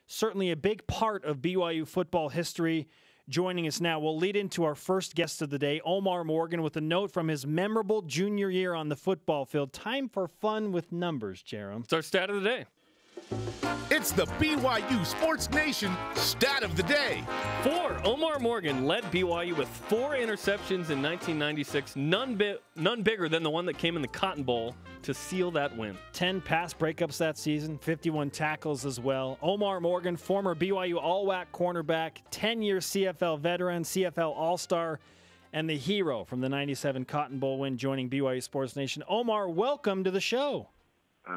certainly a big part of BYU football history. Joining us now, we'll lead into our first guest of the day, Omarr Morgan, with a note from his memorable junior year on the football field. Time for fun with numbers, Jerem. It's our stat of the day. It's the BYU Sports Nation Stat of the Day. Omarr Morgan led BYU with 4 interceptions in 1996, none bigger than the one that came in the Cotton Bowl to seal that win. 10 pass breakups that season, 51 tackles as well. Omarr Morgan, former BYU All-WAC cornerback, 10-year CFL veteran, CFL All-Star, and the hero from the 97 Cotton Bowl win, joining BYU Sports Nation. Omarr, welcome to the show.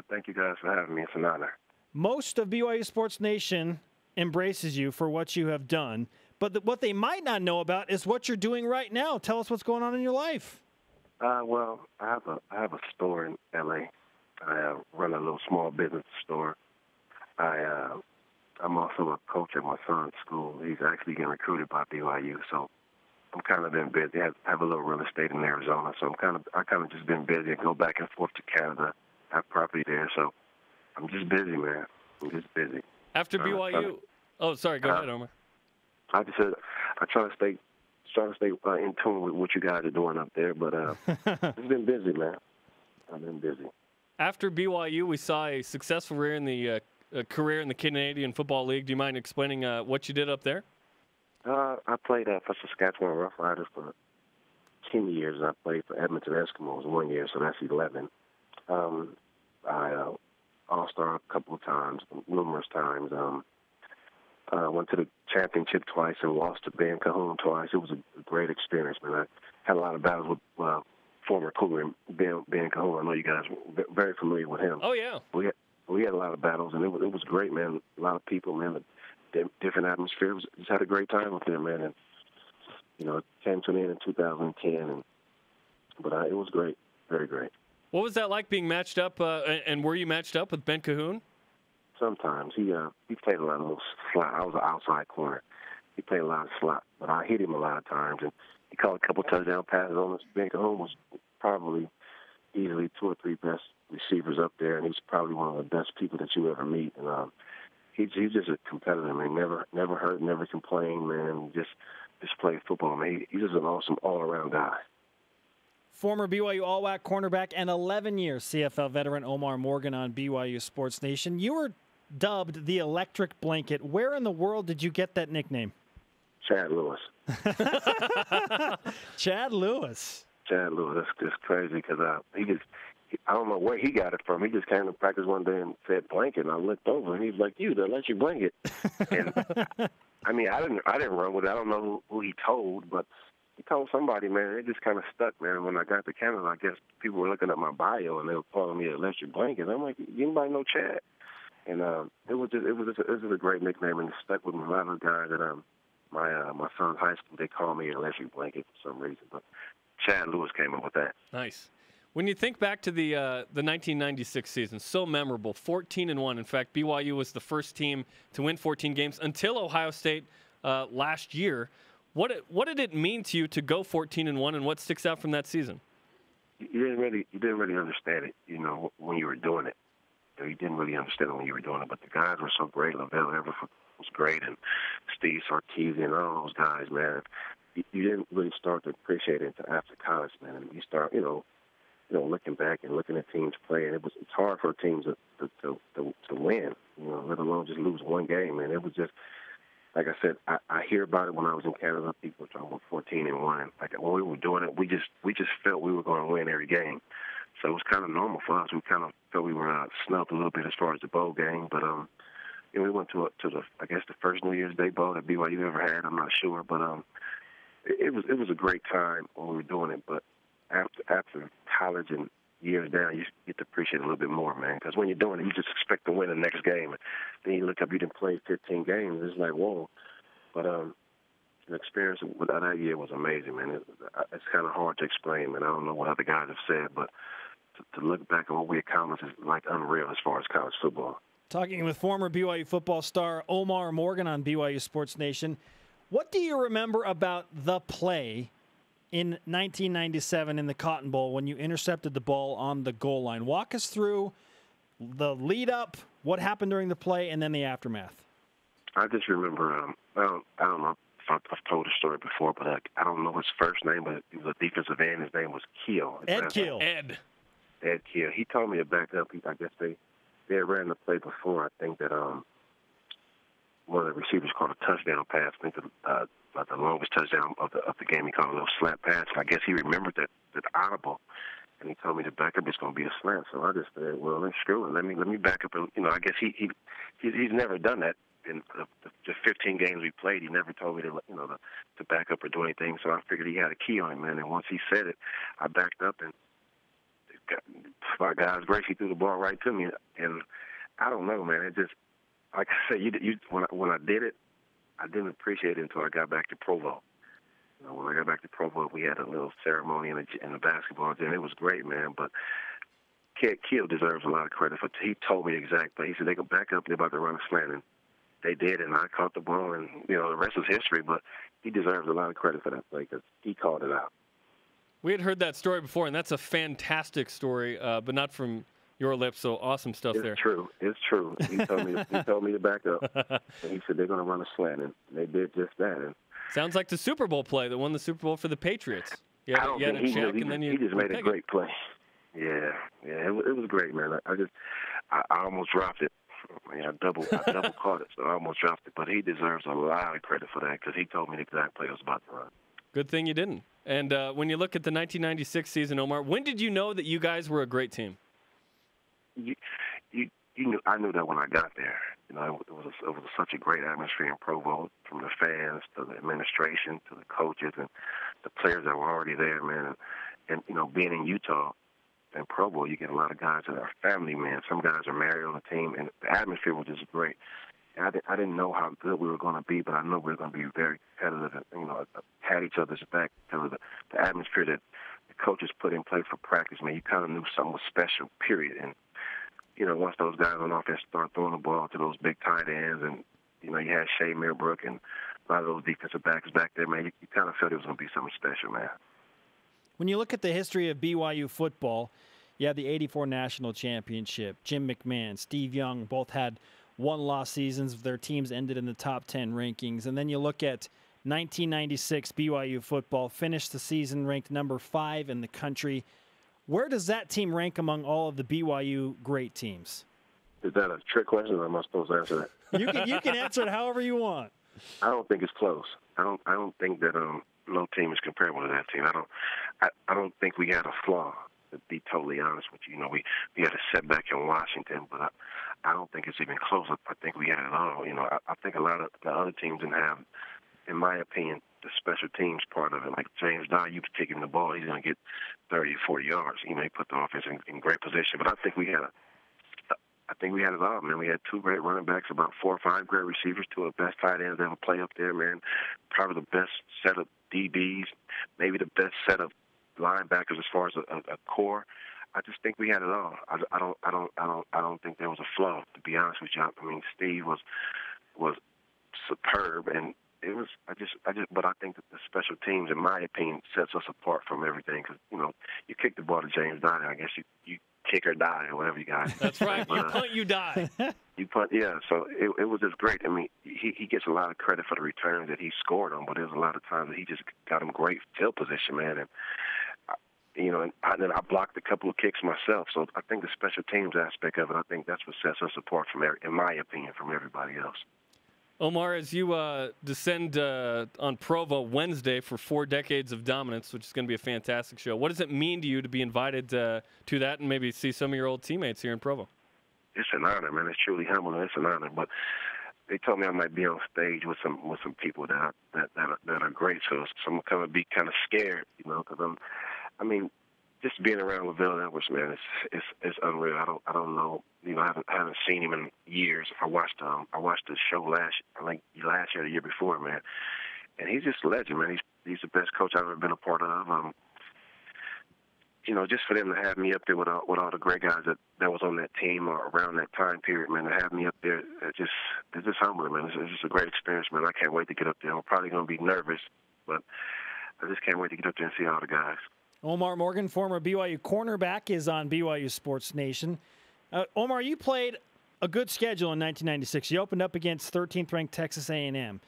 Thank you guys for having me. It's an honor. Most of BYU Sports Nation embraces you for what you have done, but what they might not know about is what you're doing right now. Tell us what's going on in your life. Well, I have a store in L.A. I run a little small business store. I'm also a coach at my son's school. He's actually getting recruited by BYU, so I'm kind of been busy. I have a little real estate in Arizona, so I kind of just been busy. I go back and forth to Canada. I have property there, so I'm just busy, man. I'm just busy. After BYU, go ahead, Omarr. I just said I try to stay in tune with what you guys are doing up there, but it's been busy, man. I've been busy. After BYU, we saw a successful career in the Canadian Football League. Do you mind explaining what you did up there? I played for Saskatchewan Rough Riders for 10 years, and I played for Edmonton Eskimos 1 year, so that's 11. I All-Star a couple of times, numerous times. Went to the championship twice and lost to Ben Cahoon twice. It was a great experience, man. I had a lot of battles with former Cougar Ben Cahoon. I know you guys were very familiar with him. Oh, yeah. We had a lot of battles, and it was great, man. A lot of people, man, different atmospheres. Just had a great time with them, man. And, it came to an end in 2010, but it was great, very great. What was that like being matched up, and were you matched up with Ben Cahoon? Sometimes. He played a lot of little slot. I was an outside corner. He played a lot of slot, but I hit him a lot of times. And he caught a couple touchdown passes on us. Ben Cahoon was probably easily 2 or 3 best receivers up there, and he's probably one of the best people that you ever meet. And he's just a competitor, man. Never hurt, never complained, man. Just played football, man. He's just an awesome all-around guy. Former BYU All-WAC cornerback and 11-year CFL veteran Omarr Morgan on BYU Sports Nation. You were dubbed the Electric Blanket. Where in the world did you get that nickname? Chad Lewis. Chad Lewis. Chad Lewis. That's crazy because I don't know where he got it from. He just came to practice one day and said blanket, and I looked over, and he was like, "You, the Electric Blanket." And I mean, I didn't run with it. I don't know who he told, but he told somebody, man. It just kind of stuck, man. When I got to Canada, I guess people were looking at my bio, and they were calling me Electric Blanket. I'm like, anybody know Chad? And it was a great nickname, and it stuck with me. A lot of the guys at my son's high school, they call me Electric Blanket for some reason, but Chad Lewis came up with that. Nice. When you think back to the 1996 season, so memorable, 14-1. In fact, BYU was the first team to win 14 games until Ohio State last year. What did it mean to you to go 14-1, and what sticks out from that season? You didn't really understand it, when you were doing it. You didn't really understand it when you were doing it, but the guys were so great. Lavelle Everett was great, and Steve Sarkisian and all those guys, man. You didn't really start to appreciate it until after college, man. And you start, looking back and looking at teams play, and it's hard for teams to win, let alone just lose one game, man. It was just, like I said, I hear about it when I was in Canada. People were talking about 14-1. Like when we were doing it, we just felt we were going to win every game. So it was kind of normal for us. We kind of felt we were snubbed a little bit as far as the bowl game, but we went to the first New Year's Day bowl that BYU ever had. I'm not sure, but it was a great time when we were doing it. But after college and years down, you get to appreciate it a little bit more, man. Because when you're doing it, you just expect to win the next game. Then you look up, you didn't play 15 games. It's like, whoa. But the experience with that year was amazing, man. It's kind of hard to explain, man. I don't know what other guys have said, but to look back at what we accomplished is like unreal as far as college football. Talking with former BYU football star Omarr Morgan on BYU Sports Nation. What do you remember about the play in 1997 in the Cotton Bowl when you intercepted the ball on the goal line? Walk us through the lead up, what happened during the play, and then the aftermath. I just remember, I don't know if I've told the story before, but I don't know his first name, but he was a defensive end. His name was Keel. Ed Keel. Ed Keel. He told me to back up. I guess they had ran the play before. I think that one of the receivers called a touchdown pass. I think like the longest touchdown of the game. He called a little slant pass. I guess he remembered that audible, and he told me to back up. It's going to be a slant. So I just said, well, then screw it. Let me back up. And I guess he's never done that. In the 15 games we played, he never told me to back up or do anything. So I figured he had a key on him, man. And once he said it, I backed up, and by God's grace, he threw the ball right to me. And I don't know, man. It just, like I said, when I did it, I didn't appreciate it until I got back to Provo. When I got back to Provo, we had a little ceremony in the basketball gym. It was great, man. But Keel deserves a lot of credit for. He told me exactly. He said they go back up. They're about to run a slant, and they did, and I caught the ball, and the rest is history. But he deserves a lot of credit for that play because he called it out. We had heard that story before, and that's a fantastic story, but not from your lips. So awesome stuff there. It's true. He told me to back up, and he said they're going to run a slant, and they did just that. And sounds like the Super Bowl play that won the Super Bowl for the Patriots. You had a check, and then he just made a great play. Yeah, it was great, man. I almost dropped it. I double caught it, so I almost dropped it. But he deserves a lot of credit for that because he told me the exact play I was about to run. Good thing you didn't. And when you look at the 1996 season, Omarr, when did you know that you guys were a great team? You knew, I knew that when I got there. It was such a great atmosphere in Provo, from the fans to the administration to the coaches and the players that were already there, man. And being in Utah and Provo, you get a lot of guys that are family, man. Some guys are married on the team, and the atmosphere was just great. And I didn't know how good we were going to be, but I know we were going to be very competitive and, had each other's back because of the atmosphere that the coaches put in place for practice, man. You kind of knew something was special, period. And, once those guys on offense start throwing the ball to those big tight ends, and, you had Shea Millbrook and a lot of those defensive backs back there, man, you kind of felt it was going to be something special, man. When you look at the history of BYU football, you have the '84 national championship. Jim McMahon, Steve Young both had one-loss seasons. Their teams ended in the top 10 rankings. And then you look at 1996 BYU football, finished the season ranked number 5 in the country. Where does that team rank among all of the BYU great teams? Is that a trick question, or am I supposed to answer that? You can answer it however you want. I don't think it's close. I don't think that no team is comparable to that team. I don't think we had a flaw, to be totally honest with you. We had a setback in Washington, but I don't think it's even close. I think we had it all. I think a lot of the other teams didn't have, in my opinion, the special teams part of it. Like James Dye, you kick him the ball, he's going to get 30 or 40 yards. He put the offense in great position. But I think we had it all, man. We had 2 great running backs, about 4 or 5 great receivers, 2 of the best tight ends ever play up there, man. Probably the best set of DBs, maybe the best set of linebackers as far as a core. I just think we had it all. I don't think there was a flaw, to be honest with you. I mean, Steve was superb, and it was. But I think that the special teams, in my opinion, sets us apart from everything. Because you kick the ball to James Dye, I guess you kick or die or whatever you got. That's right. You punt, you die. You punt, yeah. So it was just great. I mean, he gets a lot of credit for the returns that he scored on, but there's a lot of times that he just got him great field position, man. And then I blocked a couple of kicks myself. So I think the special teams aspect of it, I think that's what sets us apart from, in my opinion, from everybody else. Omarr, as you descend on Provo Wednesday for 4 decades of dominance, which is going to be a fantastic show, what does it mean to you to be invited to that and maybe see some of your old teammates here in Provo? It's an honor, man. It's truly humbling. It's an honor. But they told me I might be on stage with some people that are great. So I'm going to be kind of scared, because just being around LaVelle Edwards, man, it's unreal. I don't know. I haven't seen him in years. I watched the show last year, the year before, man, and he's just a legend, man. He's the best coach I've ever been a part of. Just for them to have me up there with all the great guys that was on that team or around that time period, man, to have me up there, it's just humbling, man. It's just a great experience, man. I can't wait to get up there. I'm probably going to be nervous, but I just can't wait to get up there and see all the guys. Omarr Morgan, former BYU cornerback, is on BYU Sports Nation. Omarr, you played a good schedule in 1996. You opened up against 13th-ranked Texas A&M.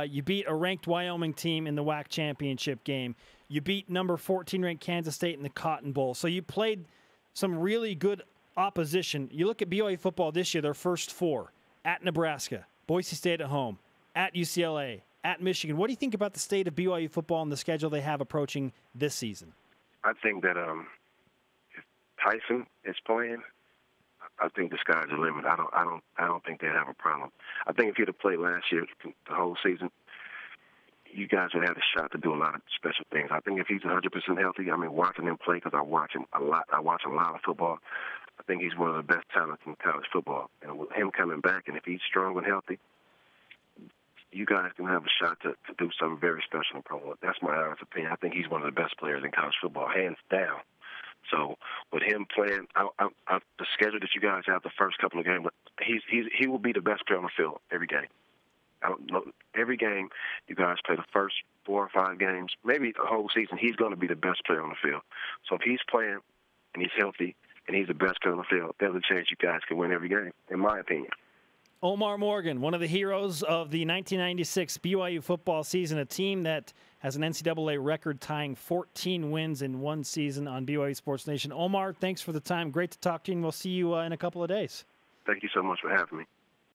You beat a ranked Wyoming team in the WAC championship game. You beat number 14-ranked Kansas State in the Cotton Bowl. So you played some really good opposition. You look at BYU football this year, their first 4, at Nebraska, Boise State at home, at UCLA, at Michigan. What do you think about the state of BYU football and the schedule they have approaching this season? I think that if Tyson is playing, I think the sky's the limit. I don't think they'd have a problem. I think if he'd have played last year, the whole season, you guys would have a shot to do a lot of special things. I think if he's 100% healthy, I mean, watching him play, because I watch him a lot. I watch a lot of football. I think he's one of the best talents in college football. And with him coming back, and if he's strong and healthy, you guys can have a shot to do something very special in Pro. That's my honest opinion. I think he's one of the best players in college football, hands down. So with him playing, the schedule that you guys have the first couple of games, he will be the best player on the field every game. I don't know, every game you guys play the first 4 or 5 games, maybe the whole season, he's going to be the best player on the field. So if he's playing and he's healthy and he's the best player on the field, there's a chance you guys can win every game, in my opinion. Omarr Morgan, one of the heroes of the 1996 BYU football season, a team that has an NCAA record tying 14 wins in one season on BYU Sports Nation. Omarr, thanks for the time. Great to talk to you, and we'll see you in a couple of days. Thank you so much for having me.